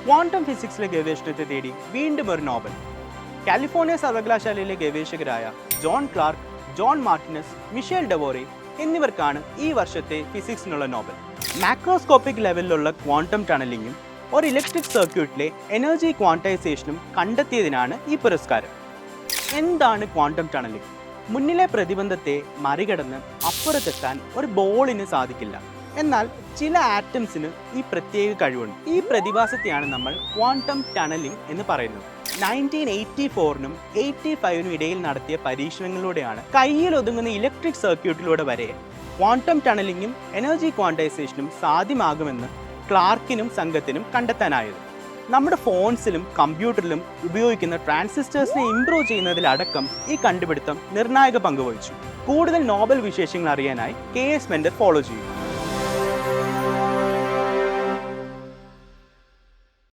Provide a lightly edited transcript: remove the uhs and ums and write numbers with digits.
Quantum ഫിസിക്സിലെ ഗവേഷണത്തെ തേടി വീണ്ടും ഒരു നോബൽ. കാലിഫോർണിയ സർവകലാശാലയിലെ ഗവേഷകരായ John Clarke, John Martinis, Michel Devoret എന്നിവർക്കാണ് ഈ വർഷത്തെ ഫിസിക്സിനുള്ള നോബൽ. മാക്രോസ്കോപ്പിക് ലെവലിലുള്ള ക്വാണ്ടം ടണലിങ്ങും ഒരു ഇലക്ട്രിക് സർക്യൂട്ടിലെ എനർജി ക്വാണ്ടൈസേഷനും കണ്ടെത്തിയതിനാണ് ഈ പുരസ്കാരം. എന്താണ് ക്വാണ്ടം ടണലിംഗ്? മുന്നിലെ പ്രതിബന്ധത്തെ മറികടന്ന് അപ്പുറത്തെത്താൻ ഒരു ബോളിന് സാധിക്കില്ല. എന്നാൽ ചില ആറ്റംസിന് ഈ പ്രത്യേക കഴിവുണ്ട്. ഈ പ്രതിഭാസത്തെയാണ് നമ്മൾ ക്വാണ്ടം ടണലിംഗ് എന്ന് പറയുന്നത്. 1984നും 85നും ഇടയിൽ നടത്തിയ പരീക്ഷണങ്ങളിലൂടെയാണ് കയ്യിൽ ഒതുങ്ങുന്ന ഇലക്ട്രിക് സർക്യൂട്ടിലൂടെ വരെ ക്വാണ്ടം ടണലിങ്ങും എനർജി ക്വാണ്ടൈസേഷനും സാധ്യമാകുമെന്ന് ക്ലാർക്കിനും സംഘത്തിനും കണ്ടെത്താനായത്. നമ്മുടെ ഫോൺസിലും കമ്പ്യൂട്ടറിലും ഉപയോഗിക്കുന്ന ട്രാൻസിസ്റ്റേഴ്സിനെ ഇംപ്രൂവ് ചെയ്യുന്നതിലടക്കം ഈ കണ്ടുപിടുത്തം നിർണായക പങ്ക് വഹിച്ചു. കൂടുതൽ നോബൽ വിശേഷങ്ങൾ അറിയാനായി KS മെൻഡർ ഫോളോ ചെയ്യും.